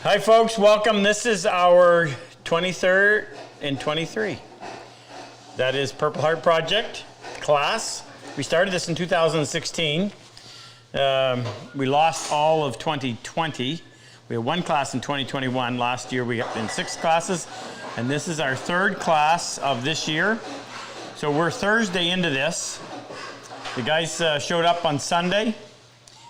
Hi folks, welcome. This is our 23rd and 23. That is Purple Heart Project class. We started this in 2016. We lost all of 2020. We had one class in 2021. Last year we got in 6 classes, and this is our 3rd class of this year. So we're Thursday into this. The guys showed up on Sunday.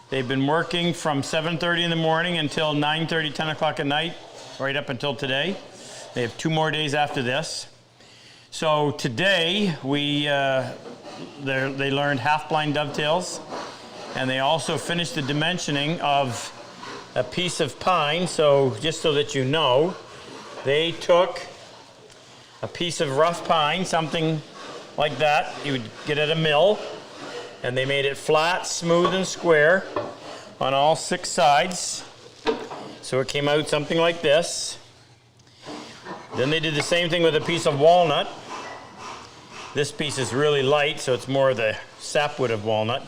They've been working from 7:30 in the morning until 9:30, 10 o'clock at night, right up until today. They have 2 more days after this. So today they learned half-blind dovetails, and they also finished the dimensioning of a piece of pine. So just so that you know, they took a piece of rough pine, something like that you would get at a mill, and they made it flat, smooth, and square on all 6 sides. So it came out something like this. Then they did the same thing with a piece of walnut. This piece is really light, so it's more the sapwood of walnut,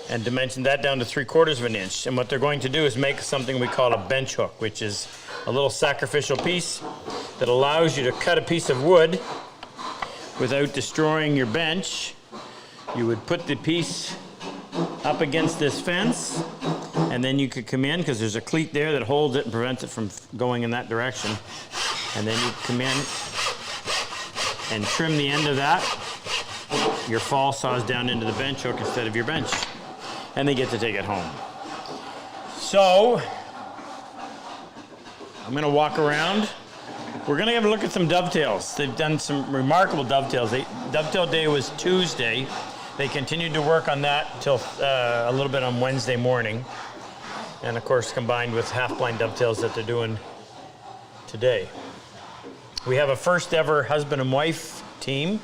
and dimensioned that down to 3/4 of an inch. And what they're going to do is make something we call a bench hook, which is a little sacrificial piece that allows you to cut a piece of wood without destroying your bench. You would put the piece up against this fence, and then you could come in, because there's a cleat there that holds it and prevents it from going in that direction. And then you come in and trim the end of that. Your fall saws down into the bench hook instead of your bench. And they get to take it home. So, I'm going to walk around. We're going to have a look at some dovetails. They've done some remarkable dovetails. Dovetail day was Tuesday. They continued to work on that till a little bit on Wednesday morning. And of course, combined with half-blind dovetails that they're doing today. We have a first ever husband and wife team,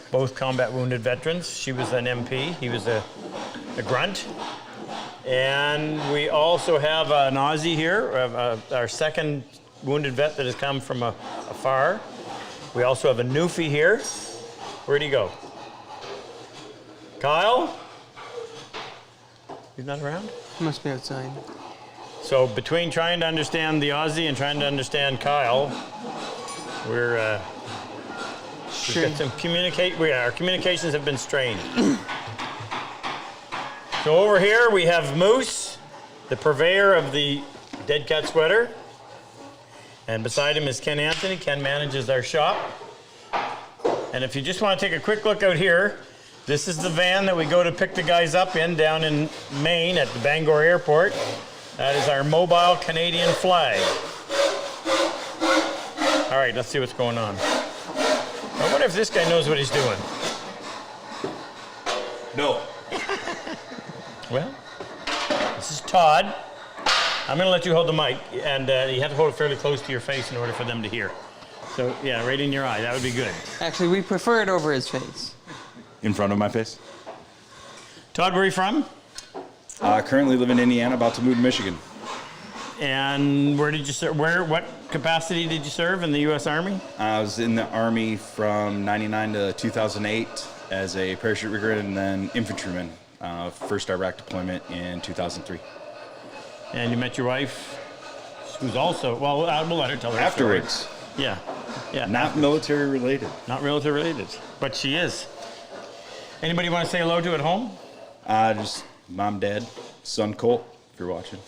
both combat wounded veterans. She was an MP, he was a grunt. And we also have an Aussie here, our second wounded vet that has come from afar. We also have a Newfie here. Where'd he go? Kyle? He's not around? He must be outside. So between trying to understand the Aussie and trying to understand Kyle, we've got some our communications have been strained. So over here we have Moose, the purveyor of the Dead Cat sweater. And beside him is Ken Anthony. Ken manages our shop. And if you just want to take a quick look out here, this is the van that we go to pick the guys up in down in Maine at the Bangor Airport. That is our mobile Canadian flag. All right, let's see what's going on. I wonder if this guy knows what he's doing. No. Well, this is Todd. I'm going to let you hold the mic, and you have to hold it fairly close to your face in order for them to hear. So, yeah, right in your eye. That would be good. Actually, we prefer it over his face. In front of my face? Todd, where are you from? Currently live in Indiana, about to move to Michigan. And where did you serve? What capacity did you serve in the U.S. Army? I was in the Army from 99 to 2008 as a parachute recruit and then infantryman. First Iraq deployment in 2003. And you met your wife, who's also, well, we'll let her tell her Afterwards. story. Yeah. Yeah. Not military related. Not military related, but she is. Anybody want to say hello to at home? Just mom, dad, son Colt, if you're watching.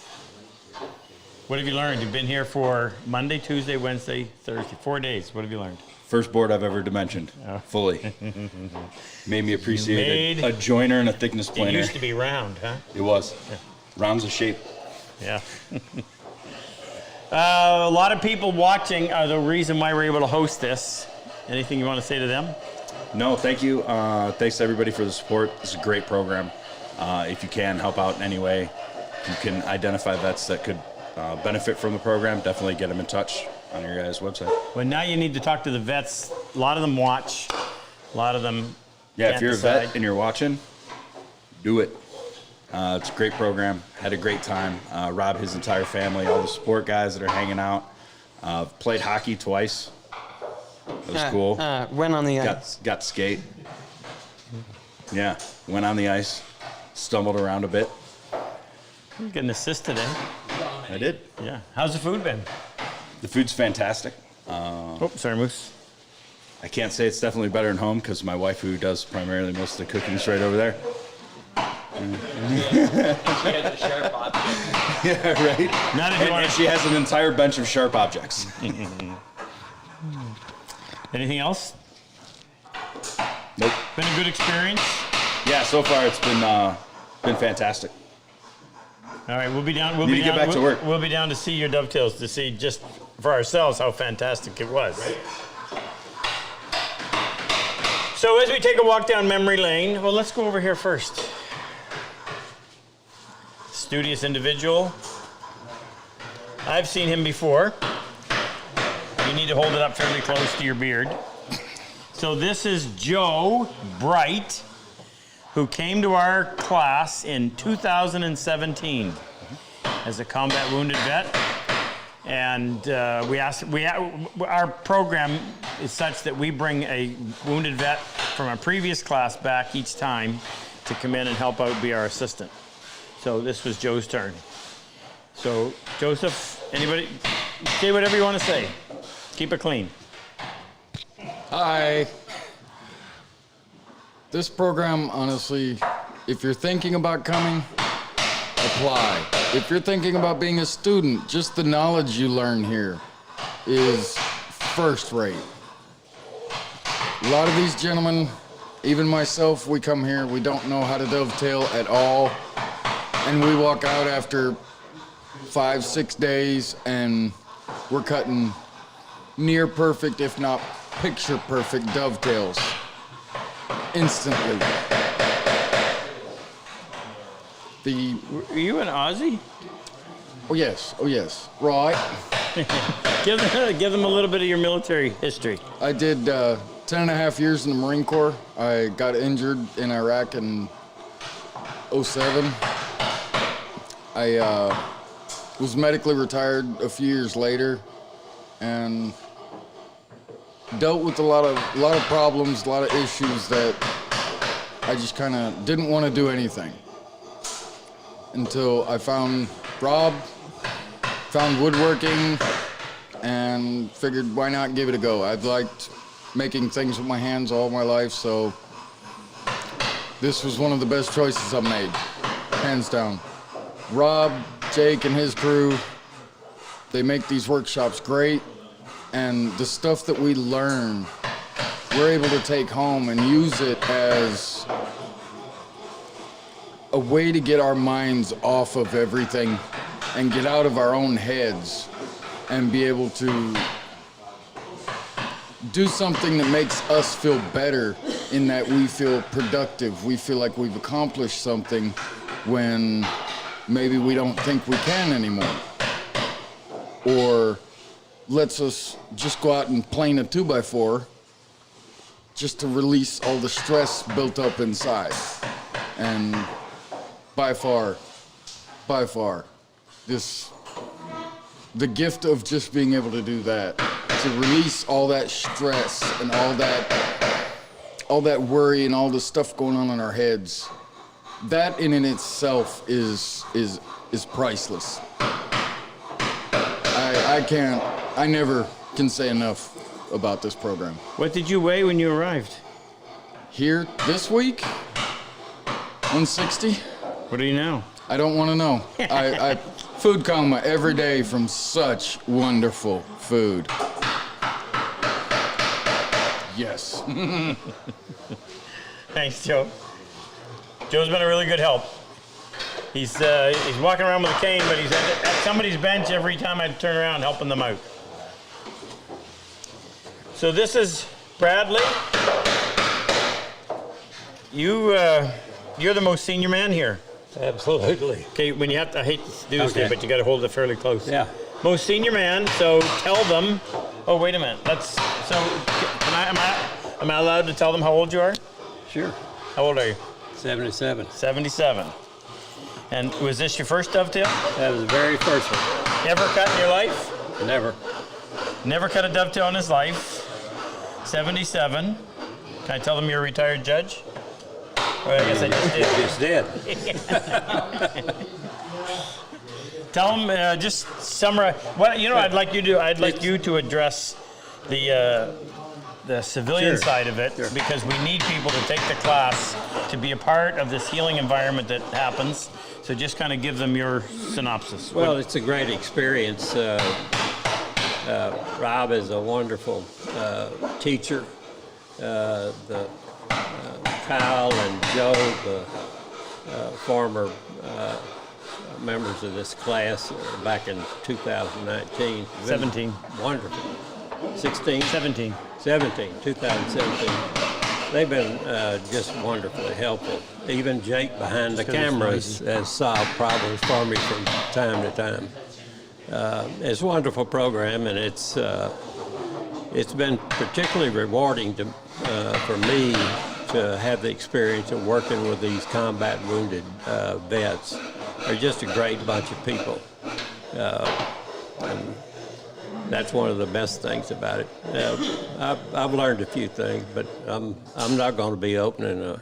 What have you learned? You've been here for Monday, Tuesday, Wednesday, Thursday, 4 days. What have you learned? First board I've ever dimensioned, fully. Made me appreciate a joiner and a thickness planer. It used to be round, huh? It was. Yeah. Round's a shape. Yeah. A lot of people watching are the reason why we're able to host this. Anything you want to say to them? No, thank you. Thanks to everybody for the support. It's a great program. If you can help out in any way, if you can identify vets that could benefit from the program, definitely get them in touch on your guys' website. Well, now you need to talk to the vets. A lot of them watch. A lot of them if you're a vet and you're watching, do it. It's a great program. Had a great time. Rob, his entire family, all the support guys that are hanging out. Played hockey twice. That was cool. Went on the ice. Got to skate. Yeah, went on the ice. Stumbled around a bit. You get an assist today. I did. Yeah. How's the food been? The food's fantastic. Oh, sorry, Moose. I can't say it's definitely better than home because my wife, who does primarily most of the cooking, is right over there. She has a sharp object. Yeah, right. Not if you want And to. she has an entire bench of sharp objects. Anything else? Nope. Been a good experience. Yeah, so far it's been fantastic. All right, we'll be down. Need to get back to work. We'll be down to see your dovetails to see just for ourselves how fantastic it was. So as we take a walk down memory lane, well, let's go over here first. Studious individual. I've seen him before. You need to hold it up fairly close to your beard. So this is Joe Bright, who came to our class in 2017 as a combat wounded vet. And our program is such that we bring a wounded vet from a previous class back each time to come in and help out, be our assistant. So this was Joe's turn. So Joseph, anybody, say whatever you want to say. Keep it clean. Hi. This program, honestly, if you're thinking about coming, apply. If you're thinking about being a student, just the knowledge you learn here is first rate. A lot of these gentlemen, even myself, we come here, we don't know how to dovetail at all, and we walk out after 5-6 days and we're cutting near perfect, if not picture perfect dovetails instantly. Are you an Aussie? Oh yes, right. Give them a little bit of your military history. I did 10 and a half years in the Marine Corps. I got injured in Iraq in 07. I was medically retired a few years later and dealt with a lot of problems, a lot of issues that I just kind of didn't want to do anything until I found Rob, found woodworking, and figured why not give it a go. I've liked making things with my hands all my life, so this was one of the best choices I've made, hands down. Rob, Jake, and his crew, they make these workshops great, and the stuff that we learn, we're able to take home and use it as a way to get our minds off of everything and get out of our own heads and be able to do something that makes us feel better, in that we feel productive. We feel like we've accomplished something when maybe we don't think we can anymore. Or lets us just go out and plane a 2x4 just to release all the stress built up inside. And by far, the gift of just being able to do that, to release all that stress and all that worry and all the stuff going on in our heads, that in and itself is priceless. I never can say enough about this program. What did you weigh when you arrived? Here this week, 160. What are you now? I don't want to know. I food coma every day from such wonderful food. Yes. Thanks, Joe. Joe's been a really good help. He's walking around with a cane, but he's at somebody's bench every time I turn around helping them out. So this is Bradley. You're the most senior man here. Absolutely. Okay, when you have to, I hate to do this, Okay. but you got to hold it fairly close. Yeah. Most senior man. So tell them. Oh, wait a minute. Am I allowed to tell them how old you are? Sure. How old are you? 77. 77. And was this your first dovetail? That was the very first one. Ever cut in your life? Never. Never cut a dovetail in his life. 77. Can I tell them you're a retired judge? Or I guess I just did. Just did. Tell them, just summarize. What you know? I'd like you to. I'd like you to address the civilian Sure. side of it, because we need people to take the class to be a part of this healing environment that happens. So just kind of give them your synopsis. Well, it's a great experience. Rob is a wonderful teacher. Kyle and Joe, the former members of this class back in 2019. Been 17. Wonderful. 16? 17. 2017. They've been just wonderfully helpful. Even Jake behind the 'cause it's cameras has solved problems for me from time to time. It's a wonderful program, and it's been particularly rewarding for me to have the experience of working with these combat wounded vets. They're just a great bunch of people. And that's one of the best things about it. I've learned a few things, but I'm not going to be opening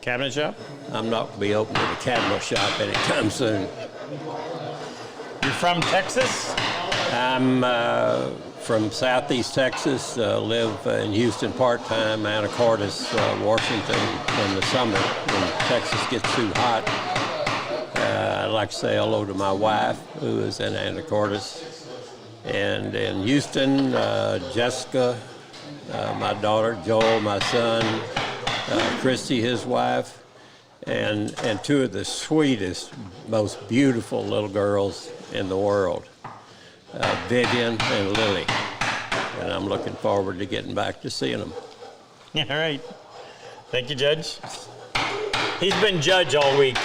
Cabinet shop? I'm not going to be opening a cabinet shop anytime soon. You're from Texas? I'm from Southeast Texas, live in Houston part-time, Anacortes, Washington in the summer when Texas gets too hot. I'd like to say hello to my wife, who is in Anacortes. And in Houston, Jessica, my daughter, Joel, my son, Christy, his wife, and two of the sweetest, most beautiful little girls in the world, Vivian and Lily. And I'm looking forward to getting back to seeing them. Yeah, all right. Thank you, Judge. He's been judge all week.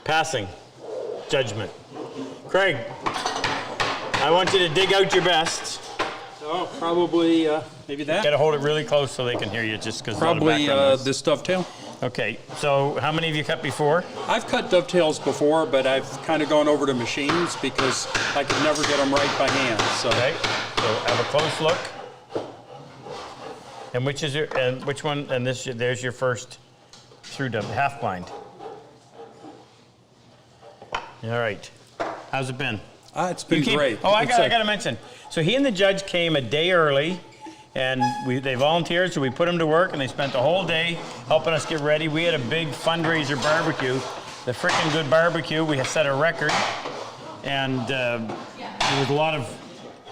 Passing judgment. Craig, I want you to dig out your best. Oh, probably maybe that. Got to hold it really close so they can hear you, just because Probably this dovetail. Okay, so how many have you cut before? I've cut dovetails before, but I've kind of gone over to machines because I could never get them right by hand. So Okay, so have a close look. And which is your, and which one, and this, there's your first through dove, half blind. All right, how's it been? it's been You great. Oh, I It's got to mention. So he and the judge came a day early, and they volunteered, so we put them to work, and they spent the whole day helping us get ready. We had a big fundraiser barbecue, the frickin' good barbecue. We had set a record, and there was a lot of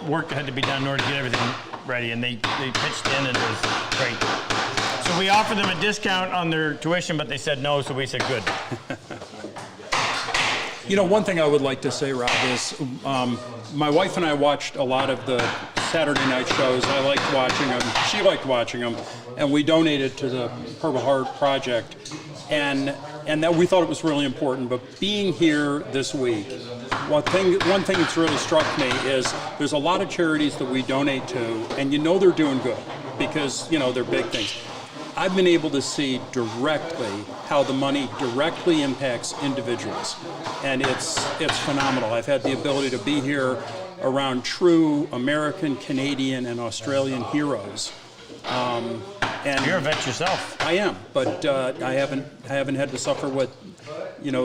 work that had to be done in order to get everything ready, and they pitched in, and it was great. So we offered them a discount on their tuition, but they said no, so we said good. You know, one thing I would like to say, Rob, is my wife and I watched a lot of the Saturday night shows. I liked watching them. She liked watching them, and we donated to the Purple Heart Project, and that we thought it was really important. But being here this week, one thing that's really struck me is there's a lot of charities that we donate to, and you know they're doing good because you know they're big things. I've been able to see directly how the money directly impacts individuals, and it's phenomenal. I've had the ability to be here around true American, Canadian, and Australian heroes. And You're a vet yourself. I am, but I haven't had to suffer what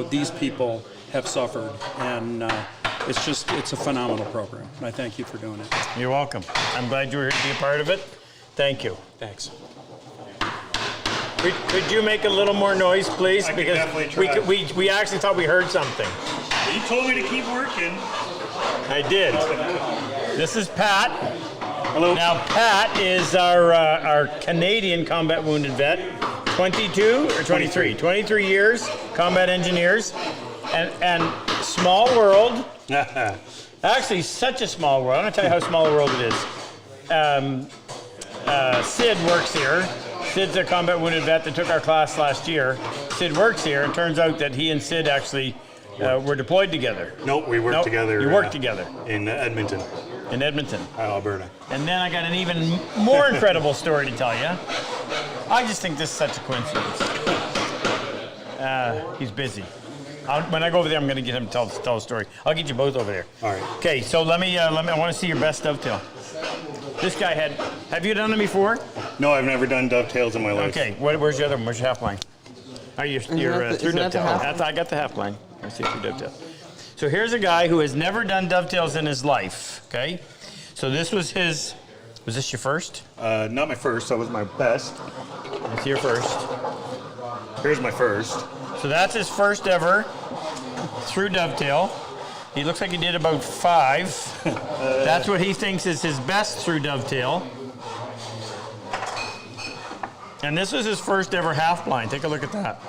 these people have suffered, and it's a phenomenal program. And I thank you for doing it. You're welcome. I'm glad you were here to be a part of it. Thank you. Thanks. Could you make a little more noise, please? I can Because definitely try. we actually thought we heard something. You told me to keep working. I did. This is Pat. Hello. Now, Pat is our Canadian combat wounded vet. 22 or 23? 23 years, combat engineers. And small world. Actually, such a small world. I'm going to tell you how small a world it is. Sid works here. Sid's a combat wounded vet that took our class last year. Sid works here, and turns out that he and Sid actually were deployed together. Nope, we worked together. You worked together In Edmonton, in Edmonton. Alberta. And then I got an even more incredible story to tell you. I just think this is such a coincidence. He's busy. When I go over there, I'm going to get him to tell a story. I'll get you both over there. All right. Okay, so let me. I want to see your best dovetail. This guy had. Have you done them before? No, I've never done dovetails in my life. Okay. Where's your other one? Where's your half line? Are you? You're that the- through isn't that the dovetail. half line? I got the half line. I see through dovetails. So here's a guy who has never done dovetails in his life, okay? So this was his, was this your first? Not my first, that was my best. It's your first. Here's my first. So that's his first ever through dovetail. He looks like he did about 5. That's what he thinks is his best through dovetail. And this was his first ever half blind. Take a look at that.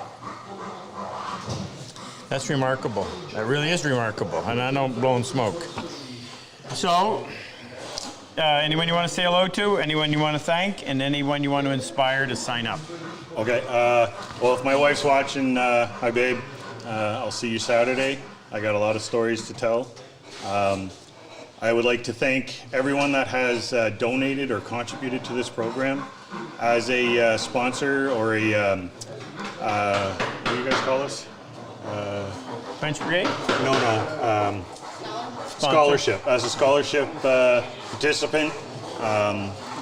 That's remarkable. That really is remarkable. And I don't blow smoke. So, anyone you want to say hello to, anyone you want to thank, and anyone you want to inspire to sign up. Okay, well, if my wife's watching, hi babe, I'll see you Saturday. I got a lot of stories to tell. I would like to thank everyone that has donated or contributed to this program. As a sponsor or a, what do you guys call us? Bench Brigade? No, scholarship. As a scholarship participant,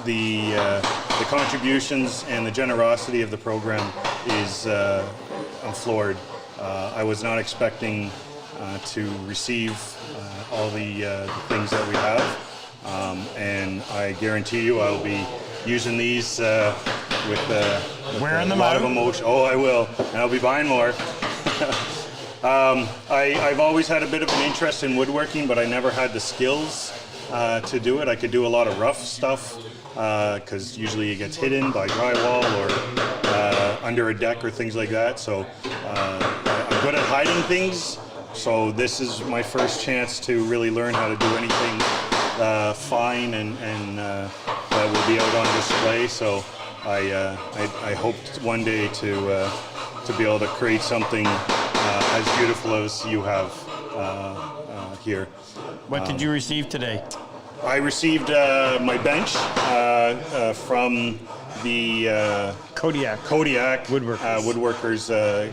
the contributions and the generosity of the program is, I'm floored. I was not expecting to receive all the things that we have, and I guarantee you I'll be using these with Wearing a them lot out? of emotion. Oh, I will, and I'll be buying more. I've always had a bit of an interest in woodworking, but I never had the skills to do it. I could do a lot of rough stuff because usually it gets hidden by drywall or under a deck or things like that. So I'm good at hiding things. So this is my first chance to really learn how to do anything fine and that will be out on display. So I hope one day to be able to create something as beautiful as you have here. What did you receive today? I received my bench from the Kodiak. Woodworkers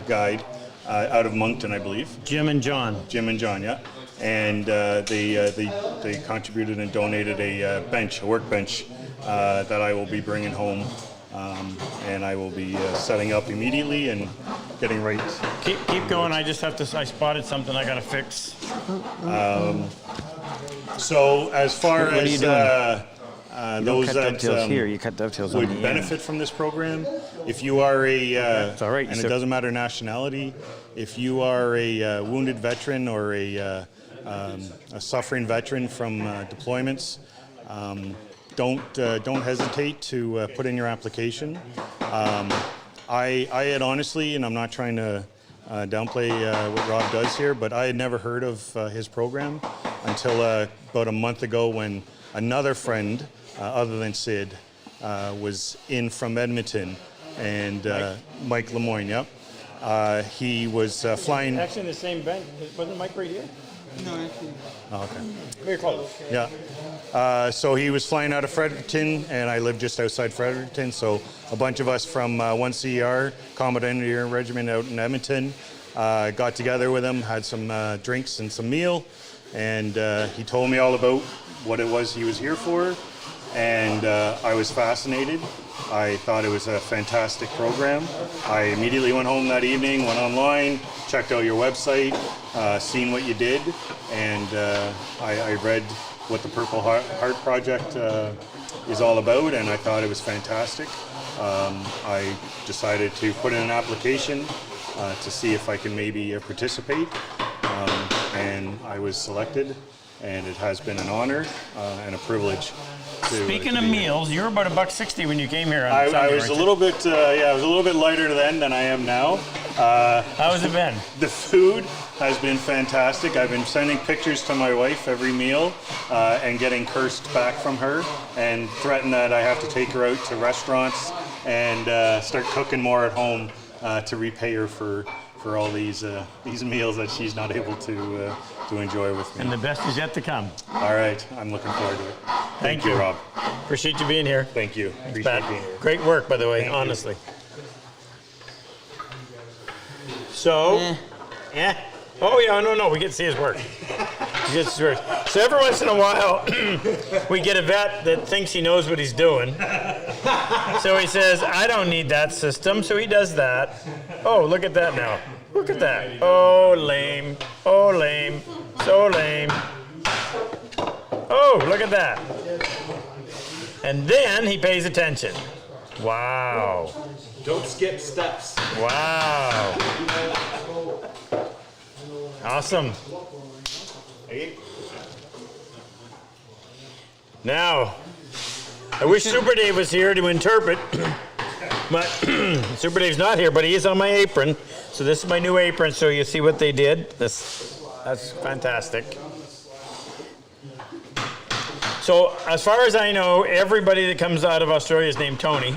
Guide out of Moncton, I believe. Jim and John. Jim and John, yeah. And they contributed and donated a bench, a workbench that I will be bringing home. And I will be setting up immediately and getting right. Keep going. I just have to. I spotted something I gotta fix. So as far What are you as doing? those cut that dovetails here. You cut dovetails on would the end. benefit from this program, if you are a, all right, and so- it doesn't matter nationality, if you are a wounded veteran or a suffering veteran from deployments, don't hesitate to put in your application. I had honestly, and I'm not trying to downplay what Rob does here, but I had never heard of his program until about a month ago when another friend, other than Sid, was in from Edmonton, and Mike Lemoyne, yep. He was flying. Actually, in the same bench. Wasn't Mike right here? No, actually. Oh, okay. Very close. Yeah. So he was flying out of Fredericton, and I live just outside Fredericton. So a bunch of us from 1CR, Combat Engineer Regiment out in Edmonton, got together with him, had some drinks and some meal, and he told me all about what it was he was here for, and I was fascinated. I thought it was a fantastic program. I immediately went home that evening, went online, checked out your website, seen what you did, and I read what the Purple Heart Project is all about, and I thought it was fantastic. I decided to put in an application to see if I can maybe participate, and I was selected, and it has been an honor and a privilege. Speaking of meals, you were about $1.60 when you came here on I Sunday, was weren't a you? little bit, I was a little bit lighter then than I am now. How's it been? The food has been fantastic. I've been sending pictures to my wife every meal and getting cursed back from her and threatened that I have to take her out to restaurants and start cooking more at home to repay her for all these meals that she's not able to enjoy with me. And the best is yet to come. All right, I'm looking forward to it. Thank you, Rob. Appreciate you being here. Thank you. Appreciate Pat, being here. great work, by the way, Thank you. honestly. So, yeah. Oh, yeah, no, we get to see his work. We get to see his work. So every once in a while, we get a vet that thinks he knows what he's doing. So he says, I don't need that system, so he does that. Oh, look at that now. Look at that. Oh, lame. Oh, lame. So lame. Oh, look at that. And then he pays attention. Wow. Don't skip steps. Wow. Awesome. Now, I wish Super Dave was here to interpret, but Super Dave's not here, but he is on my apron. So this is my new apron, so you see what they did. That's fantastic. So as far as I know, everybody that comes out of Australia is named Tony.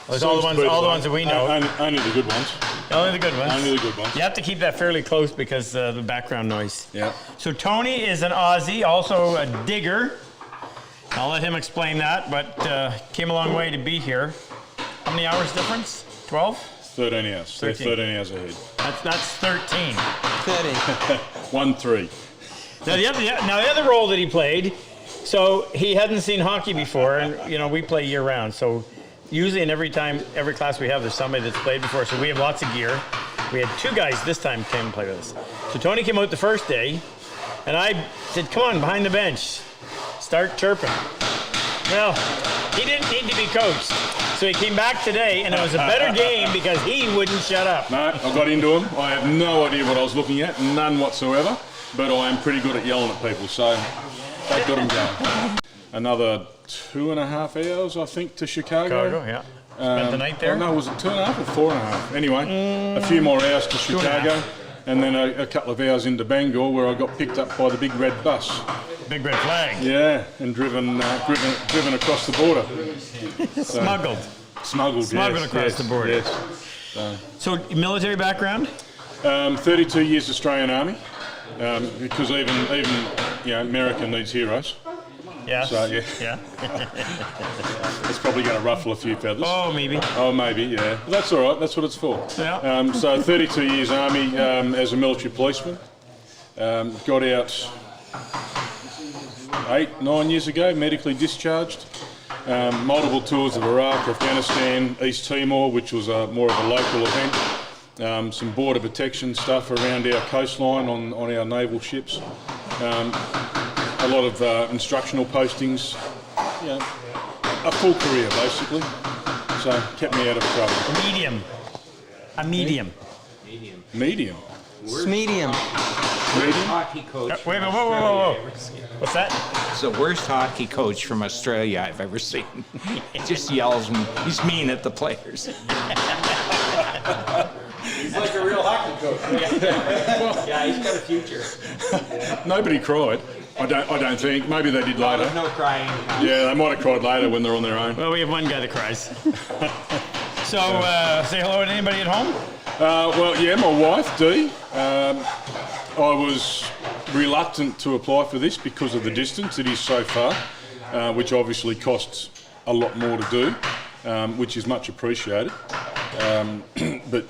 All the ones that we know. Only the good ones. Only the good ones. Only the good ones. You have to keep that fairly close because the background noise. Yeah. So Tony is an Aussie, also a digger. I'll let him explain that, but came a long way to be here. How many hours difference? 12? 13 hours. 13. 13 hours ahead. That's 13. 1-3. Now the other role that he played, so he hadn't seen hockey before, and we play year round. So usually in every class we have, there's somebody that's played before. So we have lots of gear. We had 2 guys this time came and play with us. So Tony came out the first day, and I said, "Come on, behind the bench, start chirping." Well, he didn't need to be coached. So he came back today, and it was a better game because he wouldn't shut up. No, I got into him. I have no idea what I was looking at, none whatsoever. But I am pretty good at yelling at people, so that got him going. Another 2.5 hours, I think, to Chicago. Chicago, yeah. Spent the night there? Oh, no, was it 2.5 or 4.5? Anyway, a few more hours to Chicago, and then a couple of hours into Bangor, where I got picked up by the big red bus. Big red flag. Yeah, and driven across the border. Smuggled yes, across the border. Yes. So military background? 32 years Australian Army, because even America needs heroes. Yeah. So Yeah. it's probably going to ruffle a few feathers. Oh, maybe. Oh, maybe, yeah. That's all right. That's what it's for. Yeah. So 32 years Army as a military policeman. Got out 8-9 years ago, medically discharged. Multiple tours of Iraq, Afghanistan, East Timor, which was more of a local event. Some border protection stuff around our coastline on our naval ships. A lot of instructional postings. A full career basically. So kept me out of trouble. A medium. Medium. Medium. Hockey coach. Wait, whoa. What's that? It's the worst hockey coach from Australia I've ever seen. He just yells and he's mean at the players. He's like a real hockey coach. Yeah, he's got a future. Nobody cried. I don't think. Maybe they did later. No crying. Yeah, they might have cried later when they're on their own. Well, we have one guy that cries. So, say hello to anybody at home? Well, yeah, my wife, Dee. I was reluctant to apply for this because of the distance. It is so far, which obviously costs a lot more to do, which is much appreciated. But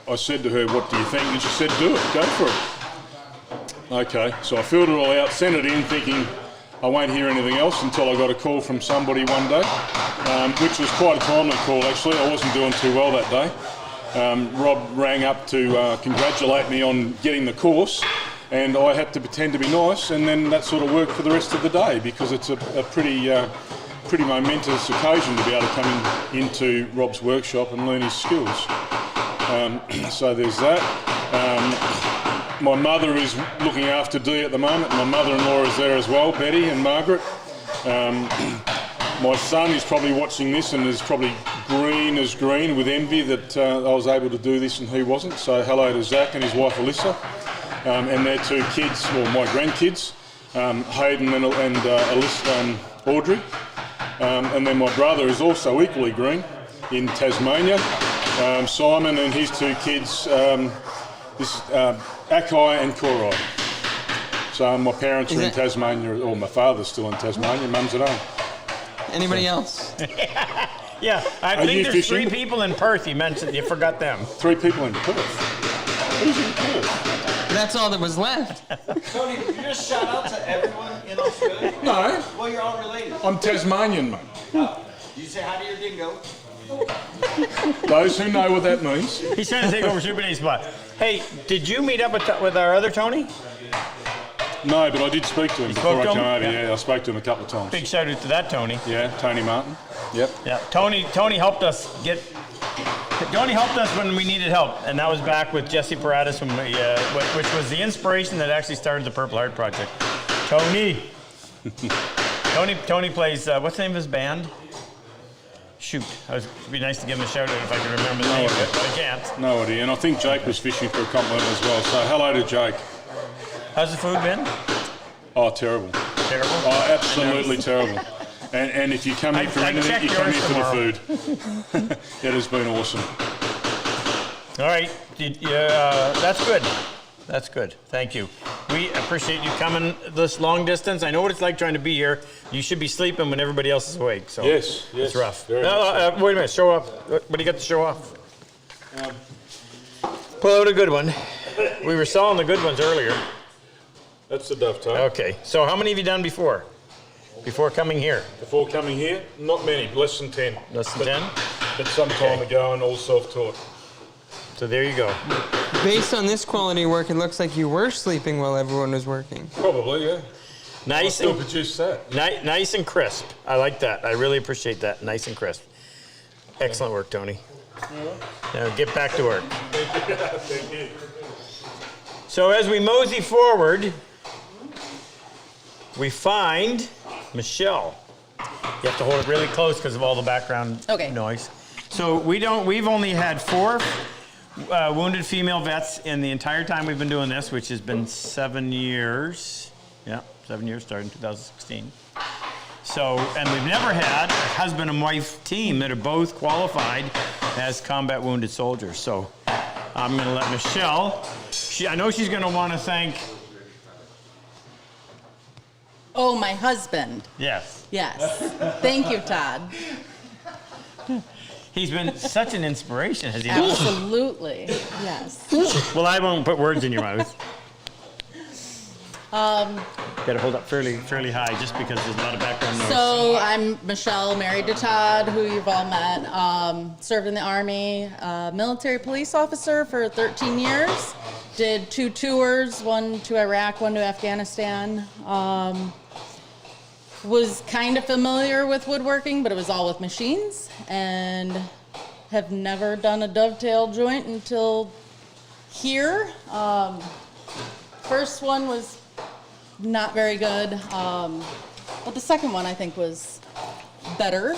I said to her, "What do you think?" And she said, "Do it, go for it." Okay, so I filled it all out, sent it in thinking I won't hear anything else until I got a call from somebody one day, which was quite a timely call actually. I wasn't doing too well that day. Rob rang up to congratulate me on getting the course, and I had to pretend to be nice, and then that sort of worked for the rest of the day because it's a pretty momentous occasion to be able to come into Rob's workshop and learn his skills. So there's that. My mother is looking after Dee at the moment. My mother-in-law is there as well, Betty and Margaret. My son is probably watching this and is probably green as green with envy that I was able to do this and he wasn't. So hello to Zach and his wife Alyssa, and their 2 kids, well, my grandkids, Hayden and Alyssa, Audrey. And then my brother is also equally green in Tasmania. Simon and his 2 kids, Akai and Korai. So my parents are in Tasmania, or my father's still in Tasmania, mum's at home. Anybody else? Yeah, I think there's 3 people in Perth. You mentioned, you forgot them. 3 people in Perth. Who's in Perth? That's all that was left. Tony, did you just shout out to everyone in Australia? No, Well, you're all related. I'm Tasmanian, mate. You say hi to your dingo. Those who know what that means. He's trying to take over Super Dave's spot. Hey, did you meet up with our other Tony? No, but I did speak to him before I spoke came to him? over. Yeah. Yeah, I spoke to him a couple of times. Big shout out to that Tony. Yeah, Tony Martin. Yep. Yeah, Tony helped us Tony helped us when we needed help, and that was back with Jesse Paratus, which was the inspiration that actually started the Purple Heart Project. Tony. Tony plays. What's the name of his band? Shoot, it'd be nice to give him a shout out if I can remember the name of it, but I can't. No idea. And I think Jake was fishing for a compliment as well. So hello to Jake. How's the food been? Oh, terrible. Terrible. Oh, absolutely terrible. And if you come here for anything, you come here for the food. It has been awesome. All right, that's good. That's good. Thank you. We appreciate you coming this long distance. I know what it's like trying to be here. You should be sleeping when everybody else is awake. So Yes. it's rough. Very much Wait a minute. Show off. What do you got to show off? Pull out a good one. We were selling the good ones earlier. That's the dovetail. Okay. So how many have you done before? Before coming here? Before coming here, not many, less than 10. Less than 10? But some time ago and all self-taught. So there you go. Based on this quality work, it looks like you were sleeping while everyone was working. Probably, yeah. Nice Still and produce that. nice and crisp. I like that. I really appreciate that. Nice and crisp. Excellent work, Tony. Now get back to work. Thank you. So as we mosey forward, we find Michelle. You have to hold it really close because of all the background noise. So we've only had 4 wounded female vets in the entire time we've been doing this, which has been 7 years. Yeah, 7 years, starting in 2016. So, and we've never had a husband and wife team that are both qualified as combat wounded soldiers. So I'm going to let Michelle, I know she's going to want to thank. Oh, my husband. Yes. Yes. Thank you, Todd. He's been such an inspiration, has he not? Absolutely. Yes. Well, I won't put words in your mouth. Got to hold up fairly high just because there's a lot of background noise. So I'm Michelle, married to Todd, who you've all met. Served in the Army, military police officer for 13 years. Did 2 tours, one to Iraq, one to Afghanistan. Was kind of familiar with woodworking, but it was all with machines, and have never done a dovetail joint until here. First one was not very good, but the second one I think was better.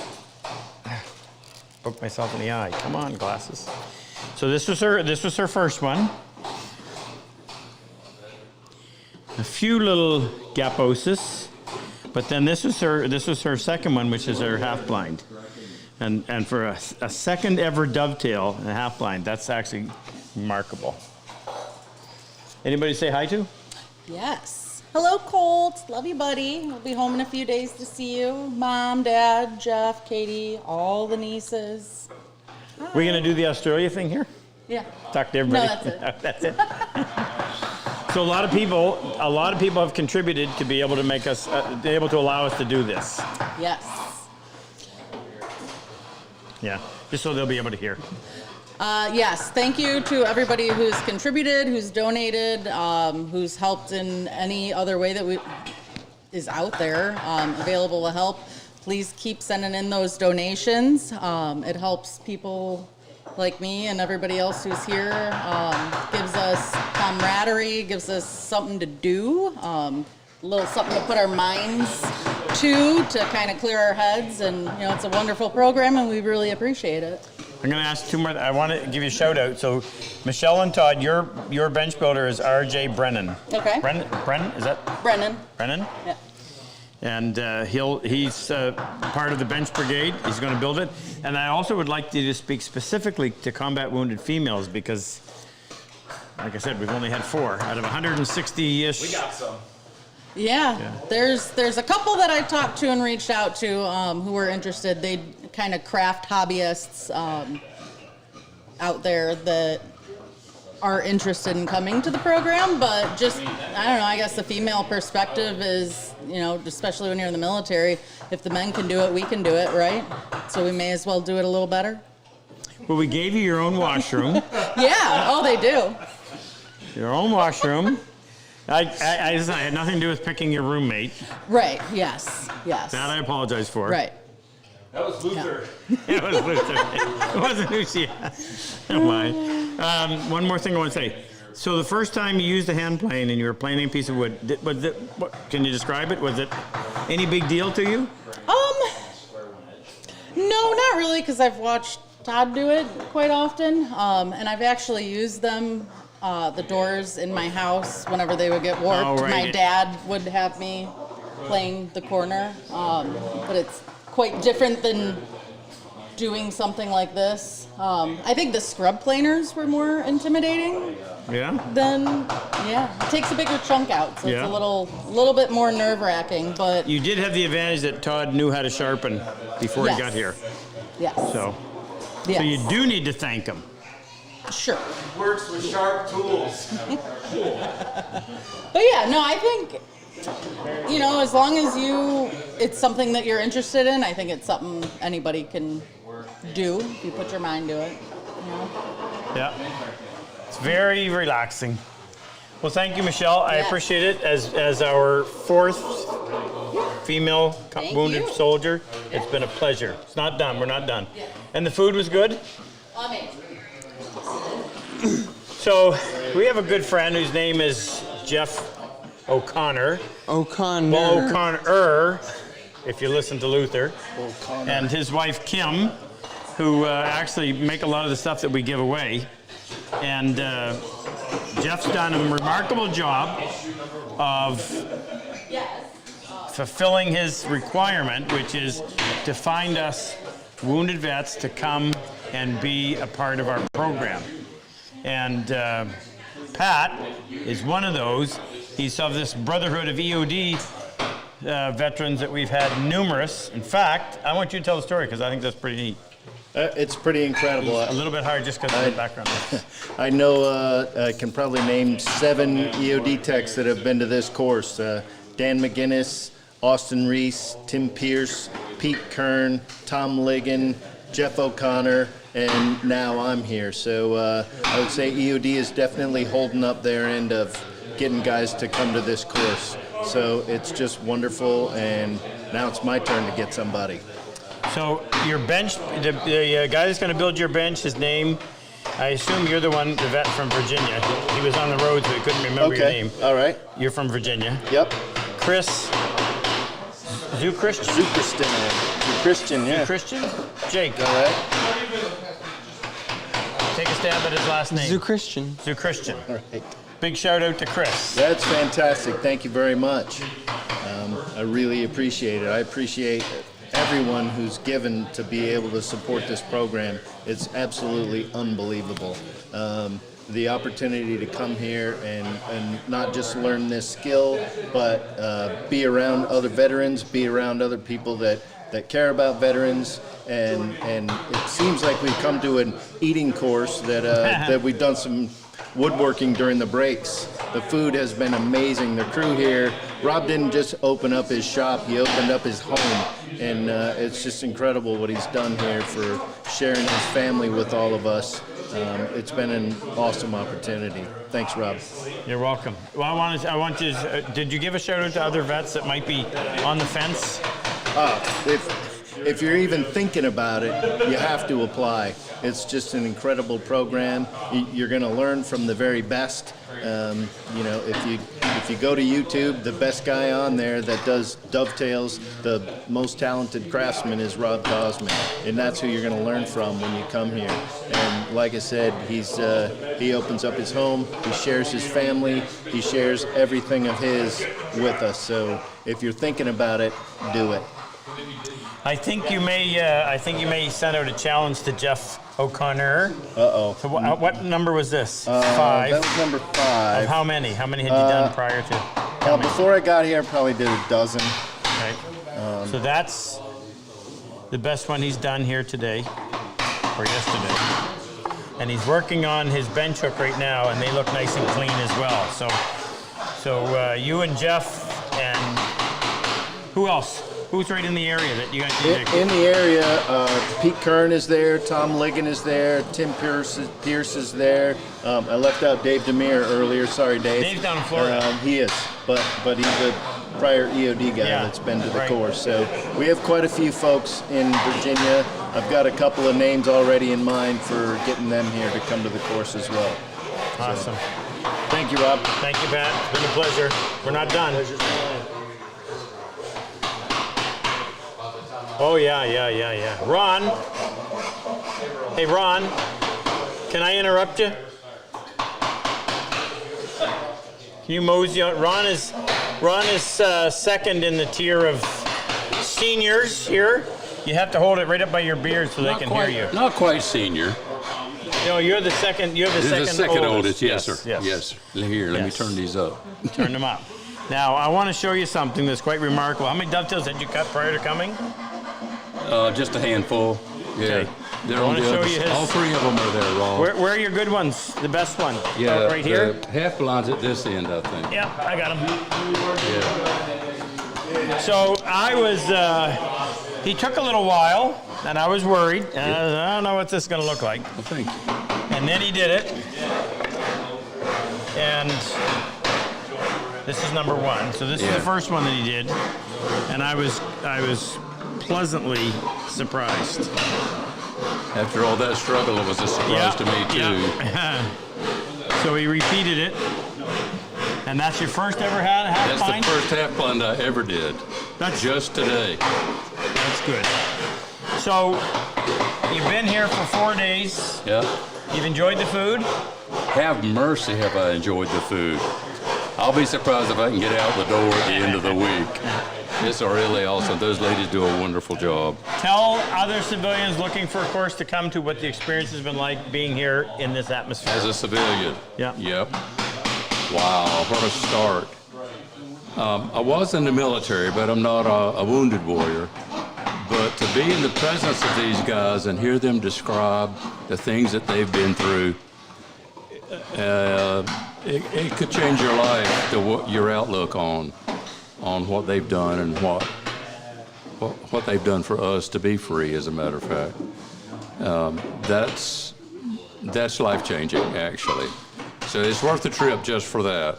Poke myself in the eye. Come on, glasses. So this was her first one. A few little gaposes. But then this was her second one, which is her half blind, and for a second ever dovetail and a half blind, that's actually remarkable. Anybody say hi to? Yes. Hello, Colt. Love you, buddy. We'll be home in a few days to see you. Mom, Dad, Jeff, Katie, all the nieces. We're gonna do the Australia thing here. Yeah. Talk to everybody. No, that's That's it. it. So a lot of people have contributed to be able to make us, be able to allow us to do this. Yes. Yeah, just so they'll be able to hear. Yes. Thank you to everybody who's contributed, who's donated, who's helped in any other way that is out there, available to help. Please keep sending in those donations. It helps people like me and everybody else who's here, gives us camaraderie, gives us something to do, a little something to put our minds to kind of clear our heads, and it's a wonderful program and we really appreciate it. I'm going to ask 2 more. I want to give you a shout out. So Michelle and Todd, your bench builder is R.J. Brennan. Okay. Brennan, is that? Brennan. Brennan? Yeah. And he's part of the bench brigade. He's going to build it. And I also would like you to speak specifically to combat wounded females because, like I said, we've only had 4 out of 160-ish. We got some. Yeah. There's a couple that I talked to and reached out to who were interested. They kind of craft hobbyists out there that are interested in coming to the program, but just, I don't know, I guess the female perspective is, especially when you're in the military, if the men can do it, we can do it, right? So we may as well do it a little better. Well, we gave you your own washroom. Yeah, oh, they do. Your own washroom. I had nothing to do with picking your roommate. Right, yes. That I apologize for. Right. That was Luther. It was Luther. It wasn't Lucia. Oh my. One more thing I want to say. So the first time you used a hand plane and you were planing a piece of wood, can you describe it? Was it any big deal to you? No, not really, because I've watched Todd do it quite often, and I've actually used them, the doors in my house, whenever they would get warped. Oh, right. My dad would have me plane the corner, but it's quite different than doing something like this. I think the scrub planers were more intimidating. Yeah? It takes a bigger chunk out, so it's Yeah. a little bit more nerve-wracking, but You did have the advantage that Todd knew how to sharpen before Yes. he got here. yes. So yes. you do need to thank him. Sure. Works with sharp tools. But yeah, no, I think, as long as it's something that you're interested in, I think it's something anybody can do if you put your mind to it. Yeah. It's very relaxing. Well, thank you, Michelle. I Yes. appreciate it as our fourth female Thank wounded you. soldier. It's been a pleasure. It's not done. We're not done. And the food was good? Amazing. So we have a good friend whose name is Jeff O'Connor. O'Connor. Well, O'Connor, if you listen to Luther. And his wife, Kim, who actually make a lot of the stuff that we give away. And Jeff's done a remarkable job of fulfilling his requirement, which is to find us wounded vets to come and be a part of our program. And Pat is one of those. He's of this brotherhood of EOD veterans that we've had numerous. In fact, I want you to tell the story because I think that's pretty neat. It's pretty incredible. A little bit hard just because of the background. I know I can probably name 7 EOD techs that have been to this course. Dan McGinnis, Austin Reese, Tim Pierce, Pete Kern, Tom Ligon, Jeff O'Connor, and now I'm here. So I would say EOD is definitely holding up their end of getting guys to come to this course. So it's just wonderful, and now it's my turn to get somebody. So your bench, the guy that's going to build your bench, his name, I assume you're the vet from Virginia. He was on the road, so he couldn't remember your name. All right. You're from Virginia. Yep. Chris Zuchristian. Christian, yeah. Christian? Jake. All right. Take a stab at his last name. Zuchristian. Zuchristian. All right. Big shout out to Chris. That's fantastic. Thank you very much. I really appreciate it. I appreciate everyone who's given to be able to support this program. It's absolutely unbelievable. The opportunity to come here and not just learn this skill, but be around other veterans, be around other people that care about veterans, and it seems like we've come to an eating course that we've done some woodworking during the breaks. The food has been amazing. The crew here, Rob didn't just open up his shop, he opened up his home, and it's just incredible what he's done here for sharing his family with all of us. It's been an awesome opportunity. Thanks, Rob. You're welcome. Well, I want you. Did you give a shout out to other vets that might be on the fence? If you're even thinking about it, you have to apply. It's just an incredible program. You're going to learn from the very best. If you go to YouTube, the best guy on there that does dovetails, the most talented craftsman is RobCosman, and that's who you're going to learn from when you come here. And like I said, he opens up his home, he shares his family, he shares everything of his with us. So if you're thinking about it, do it. I think you may send out a challenge to Jeff O'Connor. Uh-oh. So what number was this? 5. That was number 5. Of how many? How many had you done prior to? Well, before I got here, I probably did a dozen. Okay. So that's the best one he's done here today, or yesterday. and he's working on his bench hook right now, and they look nice and clean as well. So you and Jeff and who else? Who's right in the area that you guys need to... In the area, Pete Kern is there, Tom Ligon is there, Tim Pierce is there. I left out Dave Demir earlier. Sorry, Dave. Dave's down in Florida. He is, but he's a prior EOD guy that's been to the course. So we have quite a few folks in Virginia. I've got a couple of names already in mind for getting them here to come to the course as well. Awesome. So, thank you, Rob. Thank you, Pat. It's been a pleasure. We're not done. Oh, yeah. Ron. Hey, Ron. Can I interrupt you? Can you mosey on? Ron is second in the tier of seniors here. You have to hold it right up by your beard so they can hear you. Not quite senior. No, you're the second. You're the This is second the second oldest. Yes, sir. Yes. Here, let me turn these up. Turn them up. Now, I want to show you something that's quite remarkable. How many dovetails had you cut prior to coming? Just a handful. Yeah. Okay. They're I on want to the show other you side. his. All three of them are there, Rob. Where are your good ones? The best one? Yeah, Right here? the half blinds at this end, I think. Yeah, I got him. Yeah. So I was, he took a little while, and I was worried. And I don't know what this is going to look like. Well, thank you. And then he did it. And this is number one. So this is the first one that he did. And I was pleasantly surprised. After all that struggle, it was a surprise to me, too. Yeah. So he repeated it. And that's your first ever half That's pint? the first half blind I ever did. That's just today. That's good. So you've been here for 4 days. Yeah. You've enjoyed the food? Have mercy, have I enjoyed the food. I'll be surprised if I can get out the door at the end of the week. It's really awesome. Those ladies do a wonderful job. Tell other civilians looking for a course to come to what the experience has been like being here in this atmosphere. As a civilian. Yeah. Yep. Wow, what a start. I was in the military, but I'm not a wounded warrior. But to be in the presence of these guys and hear them describe the things that they've been through, it could change your life, your outlook on what they've done and what they've done for us to be free, as a matter of fact. That's life-changing, actually. So it's worth the trip just for that.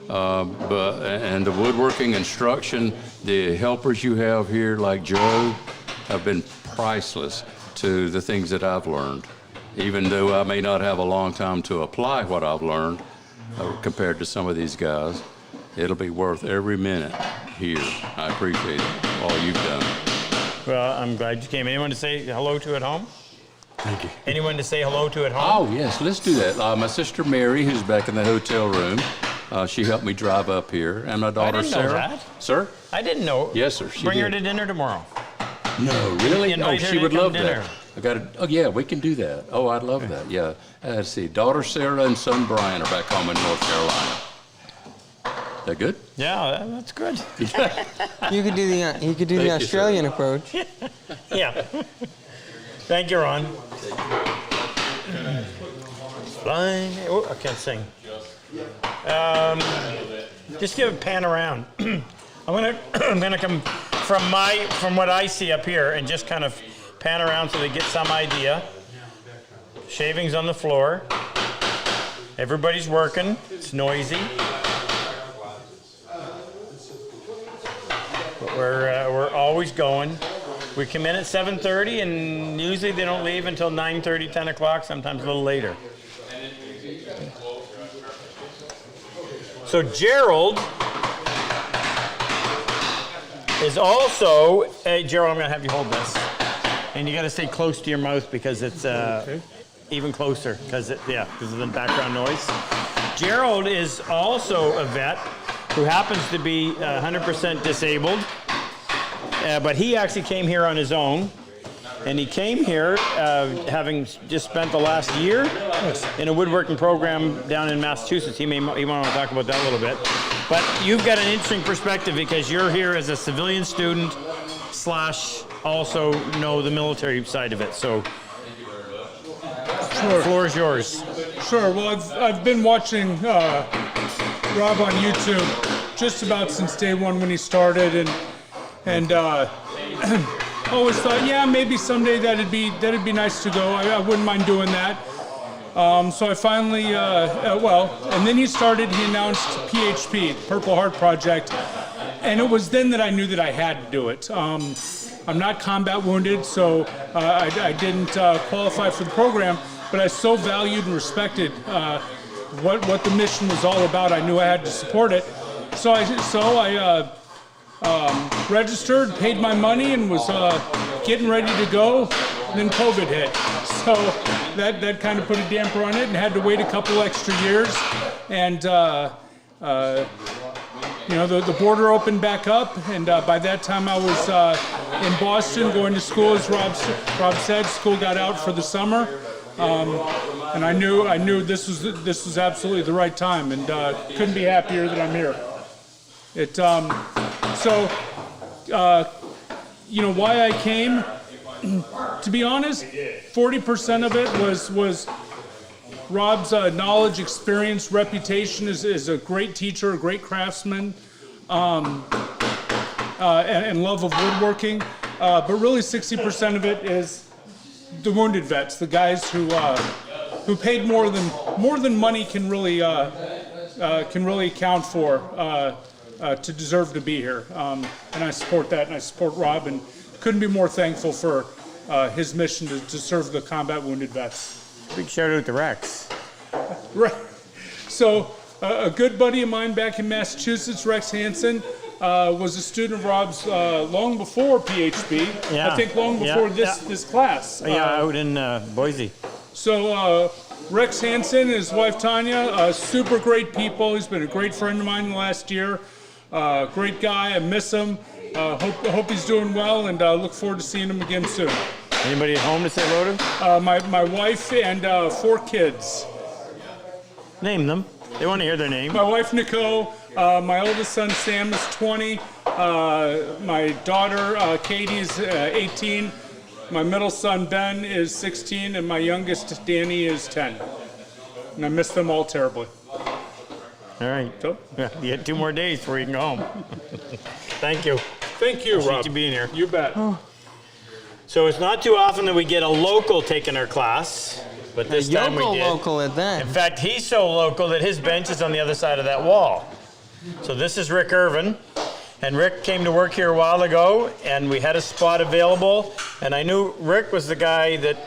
And the woodworking instruction, the helpers you have here, like Joe, have been priceless to the things that I've learned. Even though I may not have a long time to apply what I've learned compared to some of these guys, it'll be worth every minute here. I appreciate it, all you've done. Well, I'm glad you came. Anyone to say hello to at home? Thank you. Anyone to say hello to at home? Oh, yes, let's do that. My sister Mary, who's back in the hotel room, she helped me drive up here, and my daughter I didn't Sarah. know that. Sir? I didn't know. Yes, sir. She Bring her did. to dinner tomorrow. No, really? Invite her She to would come love dinner. that. I got it. Oh, yeah, we can do that. Oh, I'd love that. Yeah. Let's see. Daughter Sarah and son Brian are back home in North Carolina. That good? Yeah, that's good. You could do the Australian approach. Yeah. Thank you, Ron. Flying. Oh, I can't sing. Just give a pan around. I'm gonna come from what I see up here and just kind of pan around so they get some idea. Shavings on the floor. Everybody's working. It's noisy. But we're always going. We come in at 7:30, and usually they don't leave until 9:30, 10 o'clock, sometimes a little later. So Gerald is also, hey Gerald, I'm gonna have you hold this. And you gotta stay close to your mouth because it's even closer, because of the background noise. Gerald is also a vet who happens to be 100% disabled, but he actually came here on his own. And he came here having just spent the last year in a woodworking program down in Massachusetts. He might want to talk about that a little bit. But you've got an interesting perspective because you're here as a civilian student / also know the military side of it. So The floor is yours. Sure. Well, I've been watching Rob on YouTube just about since day one when he started, and always thought, yeah, maybe someday that'd be nice to go. I wouldn't mind doing that. So I finally, and then he announced PHP, Purple Heart Project, and it was then that I knew that I had to do it. I'm not combat wounded, so I didn't qualify for the program, but I so valued and respected what the mission was all about. I knew I had to support it. So I registered, paid my money, and was getting ready to go. And then COVID hit. So that kind of put a damper on it and had to wait a couple extra years. And the border opened back up, and by that time I was in Boston going to school, as Rob said. School got out for the summer, and I knew this was absolutely the right time, and couldn't be happier that I'm here. Why I came. To be honest, 40% of it was Rob's knowledge, experience, reputation as a great teacher, a great craftsman, and love of woodworking. But really 60% of it is the wounded vets, the guys who paid more than money can really account for to deserve to be here. And I support that, and I support Rob, and couldn't be more thankful for his mission to serve the combat wounded vets. Big shout out to Rex. Right. So a good buddy of mine back in Massachusetts, Rex Hansen, was a student of Rob's long before PHB. Yeah. I think long before this class. Out in Boise. So Rex Hansen and his wife Tanya, super great people. He's been a great friend of mine in the last year. Great guy. I miss him. Hope he's doing well, and look forward to seeing him again soon. Anybody at home to say hello to? My wife and 4 kids. Name them. They want to hear their name. My wife Nicole, my oldest son Sam is 20, my daughter Katie is 18, my middle son Ben is 16, and my youngest Danny is 10. And I miss them all terribly. All right. So? Yeah, you had 2 more days before you can go home. Thank you. Thank you, Rob. Appreciate you being here. You bet. So it's not too often that we get a local taking our class, but this time we did. Local at that. In fact, he's so local that his bench is on the other side of that wall. So this is Rick Irvin, and Rick came to work here a while ago, and we had a spot available, and I knew Rick was the guy that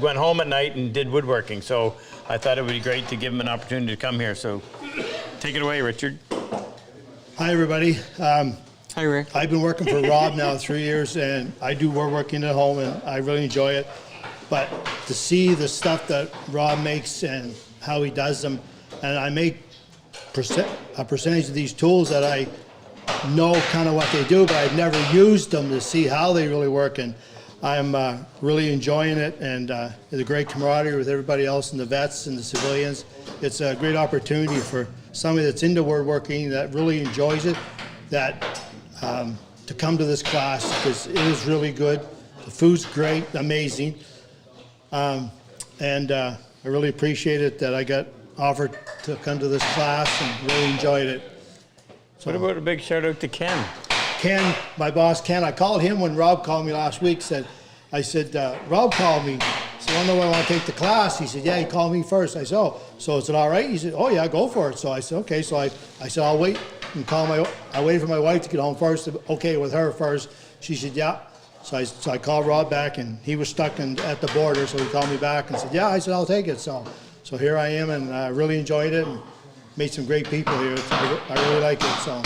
went home at night and did woodworking, so I thought it would be great to give him an opportunity to come here. So take it away, Richard. Hi, everybody. Hi, Rick. I've been working for Rob now 3 years, and I do woodworking at home, and I really enjoy it. But to see the stuff that Rob makes and how he does them, and I make a percentage of these tools that I know kind of what they do, but I've never used them to see how they really work, and I'm really enjoying it, and it's a great camaraderie with everybody else and the vets and the civilians. It's a great opportunity for somebody that's into woodworking that really enjoys it, to come to this class, because it is really good. The food's great, amazing. And I really appreciate it that I got offered to come to this class and really enjoyed it. So, What about a big shout out to Ken? Ken, my boss Ken, I called him when Rob called me last week. I said, Rob called me. So I know when I want to take the class. He said, yeah, he called me first. I said, oh, so is it all right? He said, oh yeah, go for it. So I said, okay. So I said, I'll wait and I waited for my wife to get home first, okay with her first. She said, yeah. So I called Rob back, and he was stuck at the border, so he called me back and said, yeah. I said, I'll take it. So here I am, and I really enjoyed it, and met some great people here. I really like it. So.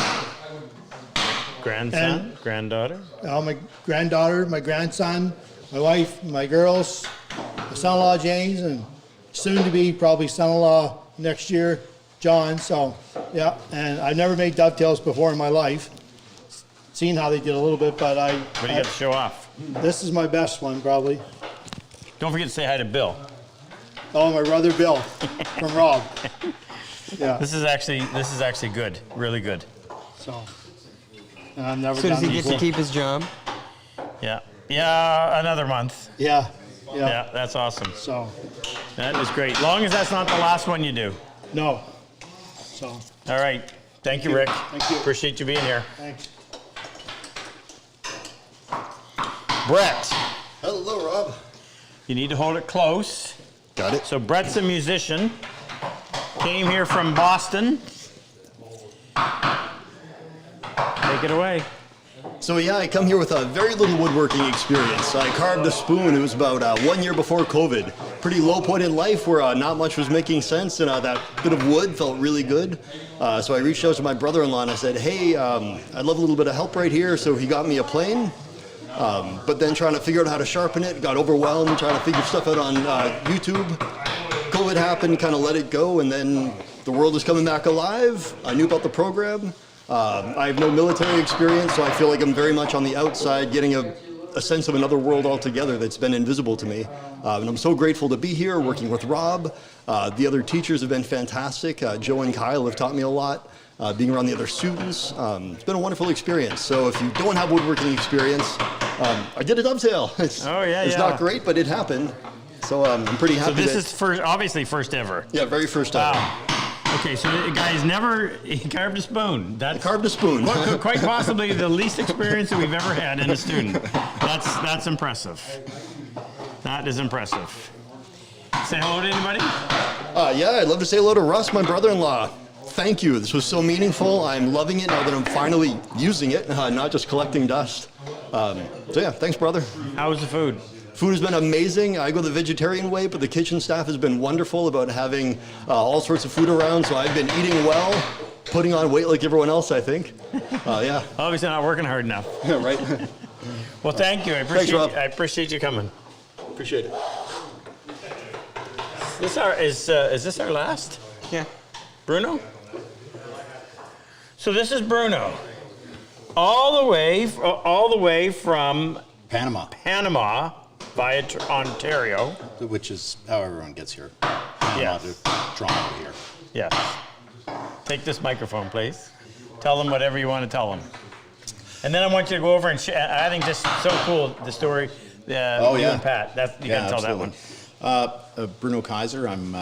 Grandson, granddaughter? My granddaughter, my grandson, my wife, my girls, my son-in-law James, and soon to be probably son-in-law next year, John. So yeah, and I've never made dovetails before in my life. Seen how they did a little bit, but What do you got to show off? This is my best one, probably. Don't forget to say hi to Bill. Oh, my brother Bill from Rob. Yeah. This is actually good, really good. So, and I've never So done does he it get to before. keep his job? Yeah, another month. Yeah. Yeah, that's awesome. So, That is great. Long as that's not the last one you do. No. So. All right. Thank you, Rick. Thank you. Appreciate you being here. Thanks. Brett. Hello, Rob. You need to hold it close. Got it. So Brett's a musician. Came here from Boston. Take it away. So yeah, I come here with a very little woodworking experience. I carved a spoon. It was about 1 year before COVID. Pretty low point in life where not much was making sense, and that bit of wood felt really good. So I reached out to my brother-in-law and I said, hey, I'd love a little bit of help right here. So he got me a plane. But then trying to figure out how to sharpen it, got overwhelmed, trying to figure stuff out on YouTube. COVID happened, kind of let it go, and then the world is coming back alive. I knew about the program. I have no military experience, so I feel like I'm very much on the outside, getting a sense of another world altogether that's been invisible to me. And I'm so grateful to be here, working with Rob. The other teachers have been fantastic. Joe and Kyle have taught me a lot. Being around the other students. It's been a wonderful experience. So if you don't have woodworking experience, I did a dovetail. It's not great, but it happened. So I'm pretty happy. So this is first, obviously first ever. Yeah, very first time. Wow. Okay, so the guy's he carved a spoon. That's carved a spoon. Quite possibly the least experience that we've ever had in a student. That's impressive. That is impressive. Say hello to anybody? Yeah, I'd love to say hello to Russ, my brother-in-law. Thank you. This was so meaningful. I'm loving it now that I'm finally using it, not just collecting dust. So yeah, thanks, brother. How was the food? Food has been amazing. I go the vegetarian way, but the kitchen staff has been wonderful about having all sorts of food around. So I've been eating well, putting on weight like everyone else, I think. Yeah. Obviously not working hard enough. Yeah, right. Well, thank you. I appreciate you coming. Appreciate it. Is this our last? Yeah. Bruno? So this is Bruno, all the way from Panama via Ontario, which is how everyone gets here. Panama to Toronto here. Yes. Take this microphone, please. Tell them whatever you want to tell them, and then I want you to go over and I think this is so cool. The story. You and Pat. You got to tell absolutely. that one. Bruno Kaiser. I'm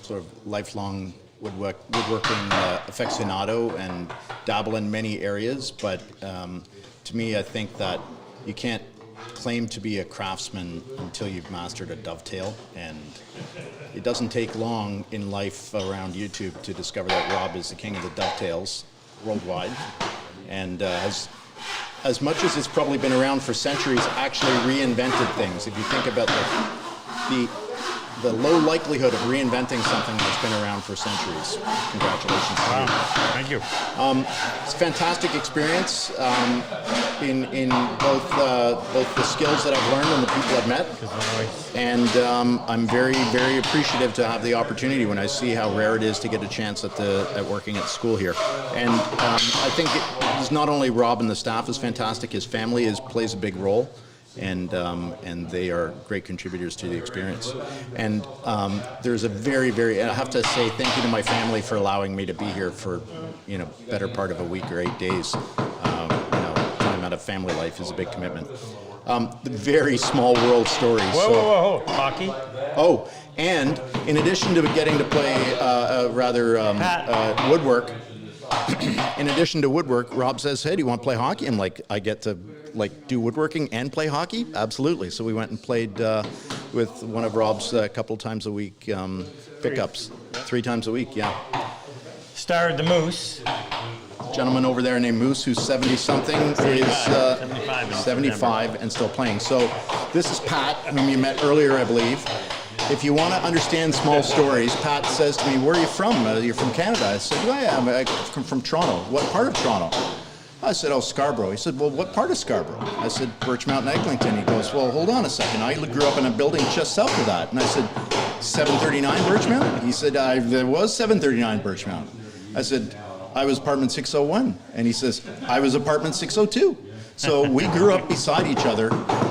sort of lifelong woodworking aficionado and dabble in many areas, but to me, I think that you can't claim to be a craftsman until you've mastered a dovetail, and it doesn't take long in life around YouTube to discover that Rob is the king of the dovetails worldwide, and as much as it's probably been around for centuries, actually reinvented things. If you think about the low likelihood of reinventing something that's been around for centuries. Congratulations. Wow. Thank you. It's a fantastic experience in both the skills that I've learned and the people I've met. And I'm very, very appreciative to have the opportunity when I see how rare it is to get a chance at working at school here. And I think it's not only Rob and the staff is fantastic, his family plays a big role. And they are great contributors to the experience. And there's a very, very, I have to say thank you to my family for allowing me to be here for, better part of a week or 8 days. Time out of family life is a big commitment. Very small world stories. Whoa. Hockey? Oh, and in addition to getting to play woodwork, in addition to woodwork, Rob says, hey, do you want to play hockey? I'm like, I get to do woodworking and play hockey? Absolutely. So we went and played with one of Rob's a couple times a week pickups. 3 times a week, yeah. Starred the Moose. Gentleman over there named Moose, who's 70-something, is 75 and still playing. So this is Pat, whom you met earlier, I believe. If you want to understand small stories, Pat says to me, where are you from? You're from Canada. I said, oh, yeah, I come from Toronto. What part of Toronto? I said, oh, Scarborough. He said, well, what part of Scarborough? I said, Birchmount and Eglinton. He goes, well, hold on a second. I grew up in a building just south of that. And I said, 739 Birchmount? He said, there was 739 Birchmount. I said, I was apartment 601. And he says, I was apartment 602. So we grew up beside each other.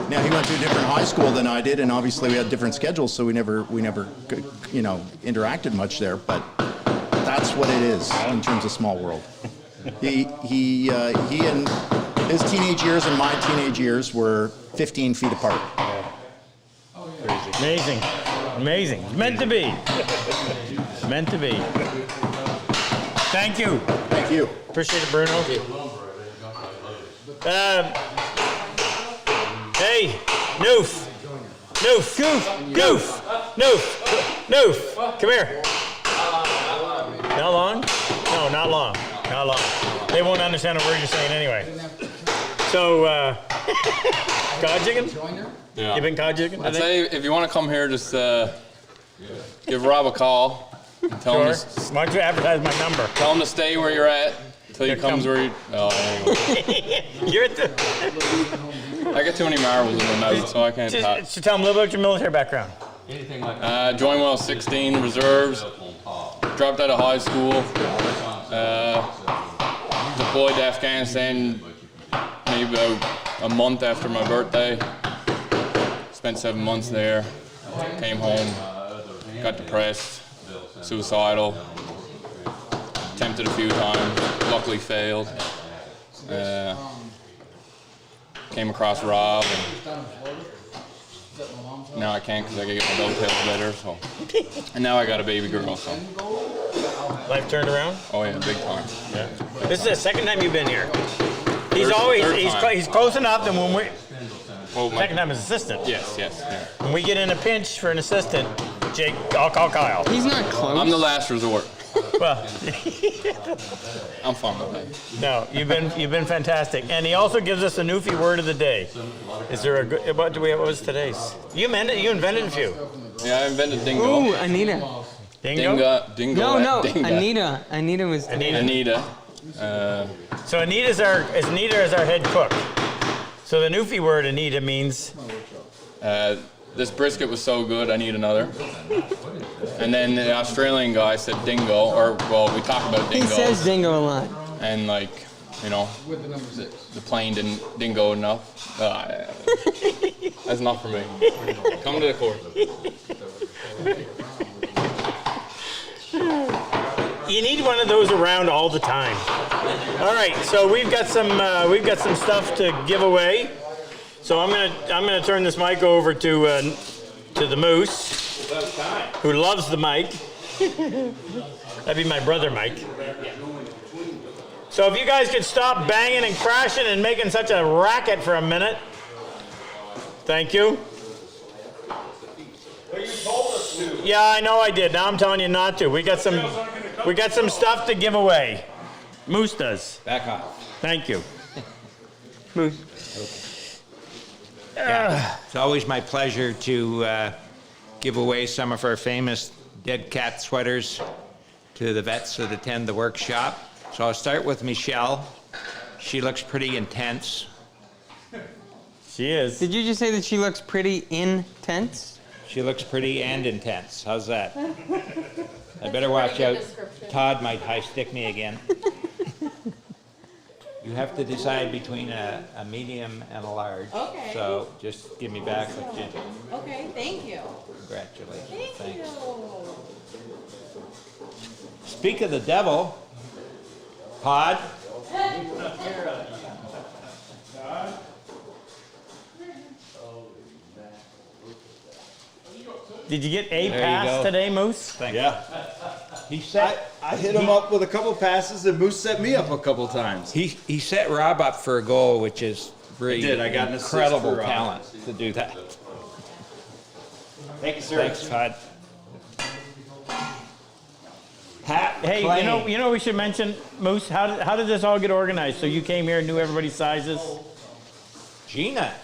Now he went to a different high school than I did, and obviously we had different schedules, so we never interacted much there. But that's what it is in terms of small world. He and his teenage years and my teenage years were 15 feet apart. Amazing. Amazing. It's meant to be. Meant to be. Thank you. Thank you. Appreciate it, Bruno. Hey, Noof. Noof. Noof. Come here. Not long? No, not long. Not long. They won't understand a word you're saying anyway. So, cod jigging? Yeah. You been cod jigging? I'd say if you want to come here, just give Rob a call. And tell him to, Why don't you advertise my number? tell him to stay where you're at until he comes where you. Oh, anyway. You're at the. I got too many marbles in my mouth, so I can't talk. Just tell them a little about your military background. Joined when I was 16, reserves. Dropped out of high school. Deployed to Afghanistan maybe about a month after my birthday. Spent 7 months there. Came home. Got depressed. Suicidal. Attempted a few times. Luckily failed. Came across Rob, and now I can't because I gotta get my dovetails better. So, and now I got a baby girl. So, life turned around. Oh yeah, big time. Yeah. This is the second time you've been here. He's Third always time. he's close enough that when we Well, second time as assistant. Yes. Yeah. When we get in a pinch for an assistant, Jake, I'll call Kyle. He's not close. I'm the last resort. Well, I'm fine with that. no, you've been fantastic, and he also gives us a Newfie word of the day. Is there a good? What do we? What was today's? You invented a few. Yeah, I invented dingo. Ooh, Anita. Dingo. Dingo. No, Dingo. Anita. Anita was. Anita. So Anita is our head cook. So the Newfie word Anita means. This brisket was so good, I need another. And then the Australian guy said dingo, or well, we talk about dingo. He says dingo a lot. And like, you know, the plane didn't dingo enough. That's not for me. Come to the course. You need one of those around all the time. All right, so we've got some stuff to give away. So I'm gonna turn this mic over to the Moose, who loves the mic. That'd be my brother Mike. So if you guys could stop banging and crashing and making such a racket for a minute, thank you. Well, you told us to. Yeah, I know I did. Now I'm telling you not to. We got some stuff to give away. Moose does. Back off. Thank you. Moose. Yeah. It's always my pleasure to give away some of our famous dead cat sweaters to the vets that attend the workshop. So I'll start with Michelle. She looks pretty intense. She is. Did you just say that she looks pretty intense? She looks pretty and intense. How's that? I better watch out. Todd might high stick me again. You have to decide between a medium and a large. Okay. So just give me back what you. Okay, thank you. Congratulations. Thank you. Speak of the devil, Pod. Did you get a There you pass go. today, Moose? Yeah. He set. I hit him up with a couple passes, and Moose set me up a couple times. He set Rob up for a goal, which is really I did. I got an assist incredible for Rob. talent to do that. Thank you, sir. Thanks, Todd. Pat, Hey, McLean. you know we should mention, Moose, how did this all get organized? So you came here and knew everybody's sizes? Gina.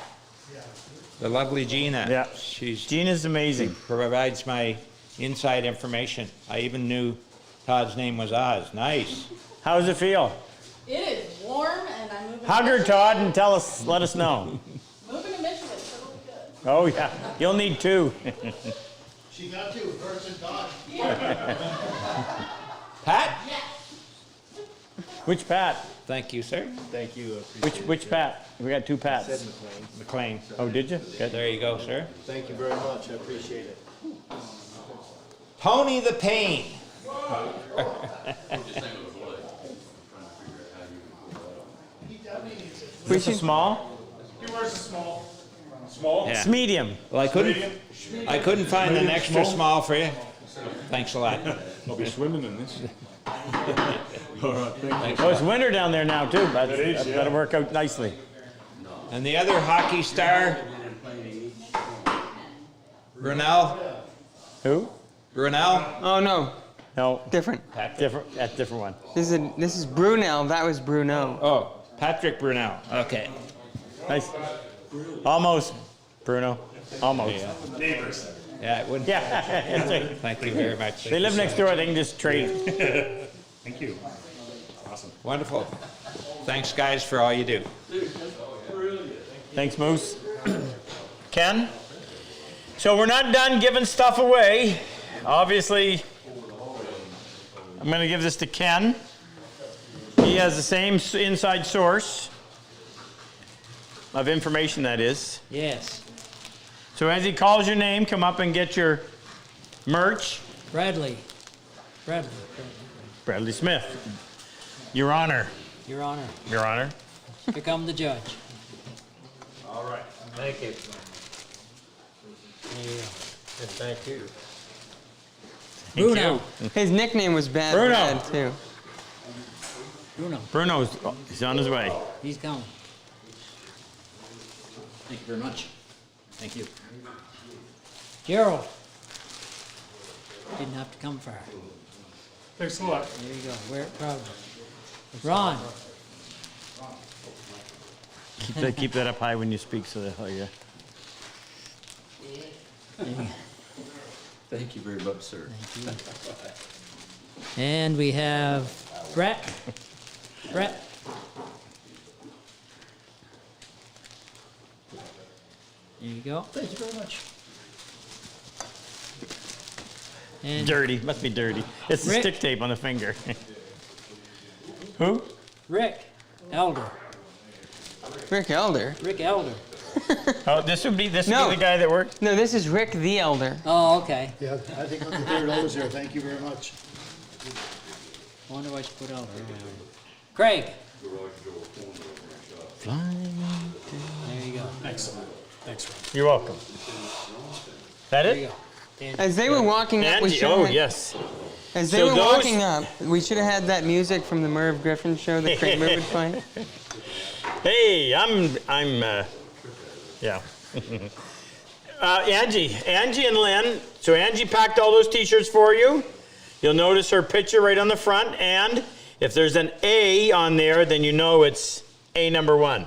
The lovely Gina. Yeah. Gina's amazing. Provides my inside information. I even knew Todd's name was Oz. Nice. How does it feel? It is warm and I'm moving. Hug her, Todd, and let us know. Moving to Michigan, so it'll be good. Oh yeah, you'll need two. She got you, first and Todd. Pat? Which Pat? Thank you, sir. Thank you. Which Pat? We got two Pats. Said McLean. McLean. Oh, did you? Good. There you go, sir. Thank you very much. I appreciate it. Tony the Pain. Is this a small? He wears a small. Small? Yeah. It's medium. Well, I couldn't find an extra small for you. Thanks a lot. I'll be swimming in this. All right, thank you. Oh, it's winter down there now too, but It is, yeah. that'll work out nicely. And the other hockey star, Brunel. Who? Brunel. Oh no, No, different. different one. This is Brunel. That was Bruno. Oh, Patrick Brunel. Okay. Nice. Almost, Bruno. Almost. Neighbors. Yeah, it wouldn't. Yeah. That's right. Thank you very much. They live next door. They can just trade. Thank you. Awesome. Wonderful. Thanks, guys, for all you do. Thanks, Moose. Ken? So we're not done giving stuff away. Obviously, I'm going to give this to Ken. He has the same inside source of information, that is. Yes. So as he calls your name, come up and get your merch. Bradley. Bradley Smith. Your Honor. Your Honor. Your Honor. Become the judge. All right. Thank you. There you go. Thank you. Bruno. His nickname was Bad Bruno. Brad too. Bruno's he's on his way. He's coming. Thank you very much. Thank you. Gerald. Didn't have to come far. Thanks a lot. There you go. Wear it proudly. Ron. Keep that up high when you speak so they'll hear you. Thank you very much, sir. And we have Brett. Brett. There you go. Thank you very much. And Dirty. Must be dirty. It's the Rick. stick tape on the finger. Who? Rick Elder. Rick Elder. Rick Elder. Oh, this would be No. the guy that worked. No, this is Rick the Elder. Oh, okay. Yeah, I think I'm the third oldest here. Thank you very much. I wonder why she put Elder. Craig. There you go. Excellent. Thanks, Ron. You're welcome. That There you it? go. And As they were walking up, we Andy. should Oh, have. yes. As they So were those- walking up, we should have had that music from the Merv Griffin show that Kramer would play. Hey, yeah. Angie and Lynn. So Angie packed all those t-shirts for you. You'll notice her picture right on the front, and if there's an A on there, then you know it's A number 1.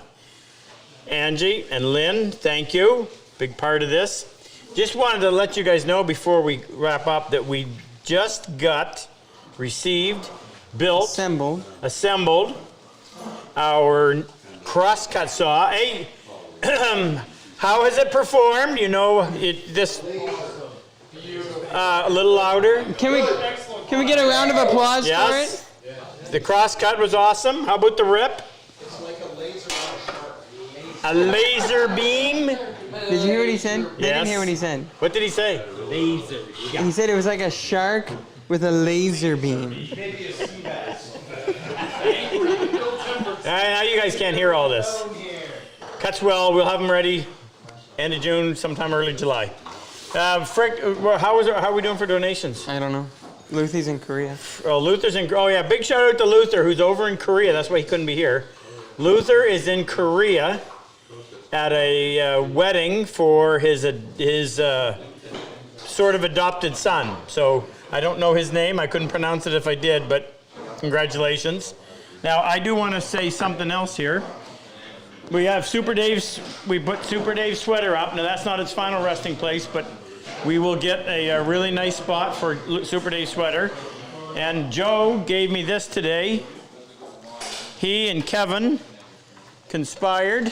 Angie and Lynn, thank you. Big part of this. Just wanted to let you guys know before we wrap up that we just received, built, assembled our crosscut saw. Hey, how has it performed? You know, a little louder. Can we get a round of applause Yes. for it? The crosscut was awesome. How about the rip? A laser beam. Did you hear what he said? I didn't hear what he said. What did he say? Laser. He said it was like a shark with a laser beam. Now you guys can't hear all this. Cuts well. We'll have them ready end of June, sometime early July. Frick, how are we doing for donations? I don't know. Luthie's in Korea. Oh, Luther's in. Oh yeah, big shout out to Luther, who's over in Korea. That's why he couldn't be here. Luther is in Korea at a wedding for his sort of adopted son. So I don't know his name. I couldn't pronounce it if I did, but congratulations. Now I do want to say something else here. We have Super Dave's. We put Super Dave's sweater up. Now that's not its final resting place, but we will get a really nice spot for Super Dave's sweater. And Joe gave me this today. He and Kevin conspired.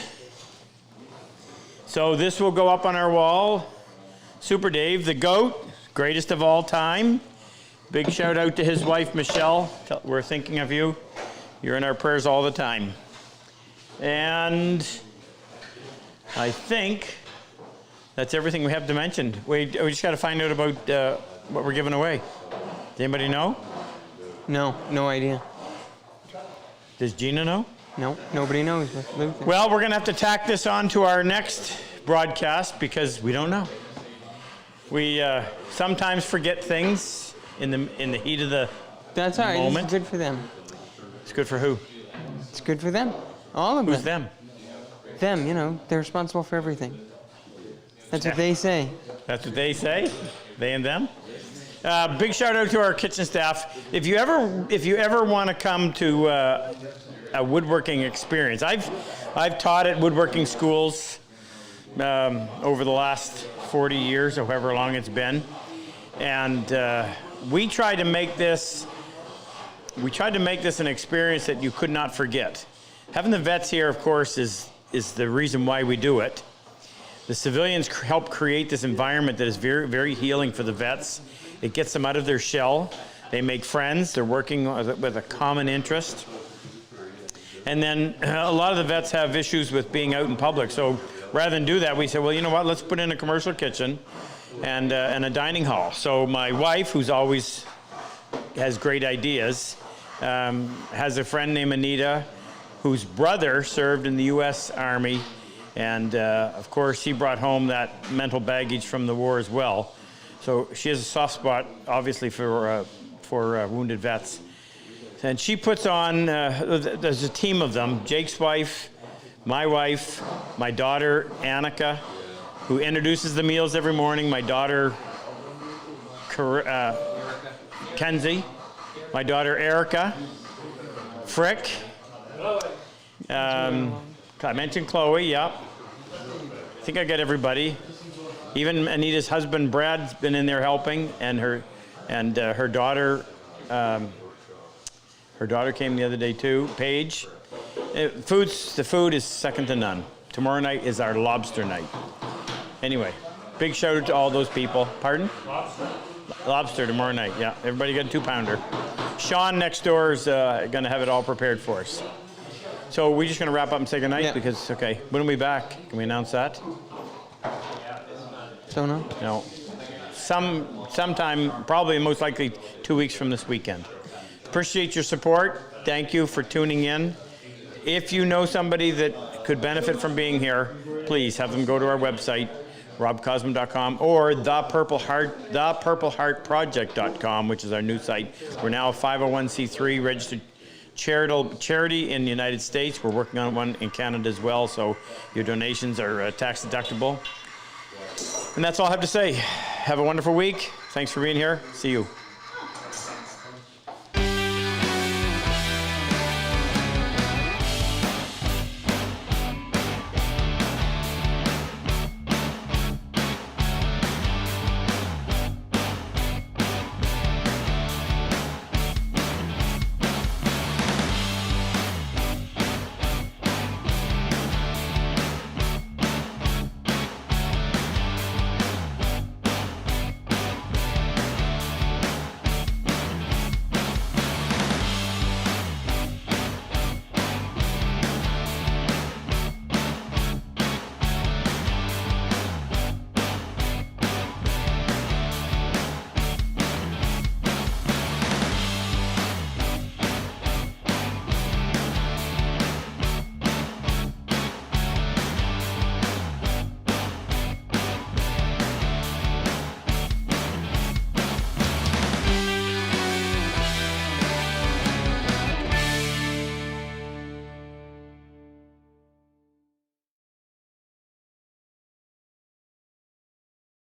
So this will go up on our wall. Super Dave, the GOAT, greatest of all time. Big shout out to his wife, Michelle. We're thinking of you. You're in our prayers all the time. And I think that's everything we have to mention. We just got to find out about what we're giving away. Does anybody know? No idea. Does Gina know? No, nobody knows. Luther. Well, we're going to have to tack this on to our next broadcast because we don't know. We sometimes forget things in the heat of the That's all right. moment. It's good for them. It's good for who? It's good for them. All of them. Who's them? Them, you know, they're responsible for everything. That's what they say. That's what they say? They and them? Big shout out to our kitchen staff. If you ever want to come to a woodworking experience, I've taught at woodworking schools over the last 40 years or however long it's been, and we tried to make this an experience that you could not forget. Having the vets here, of course, is the reason why we do it. The civilians help create this environment that is very, very healing for the vets. It gets them out of their shell. They make friends. They're working with a common interest. And then a lot of the vets have issues with being out in public. So rather than do that, we said, well, you know what? Let's put in a commercial kitchen and a dining hall. So my wife, who's always has great ideas, has a friend named Anita, whose brother served in the U.S. Army. And of course, he brought home that mental baggage from the war as well. So she has a soft spot, obviously, for wounded vets. And she puts on, there's a team of them, Jake's wife, my daughter, Annika, who introduces the meals every morning, my daughter, Kenzie, my daughter, Erica, Frick, I mentioned Chloe, yeah. I think I got everybody. Even Anita's husband, Brad's been in there helping, and her daughter, came the other day too, Paige. The food is second to none. Tomorrow night is our lobster night. Anyway, big shout out to all those people. Pardon? Lobster tomorrow night, yeah. Everybody got a 2-pounder. Sean next door is going to have it all prepared for us. So we're just going to wrap up and say goodnight because, okay, when are we back? Can we announce that? Don't know. No. Sometime, probably most likely 2 weeks from this weekend. Appreciate your support. Thank you for tuning in. If you know somebody that could benefit from being here, please have them go to our website, RobCosman.com, or thepurpleheartproject.com, which is our new site. We're now a 501c3 registered charity in the United States. We're working on one in Canada as well, so your donations are tax deductible. And that's all I have to say. Have a wonderful week. Thanks for being here. See you.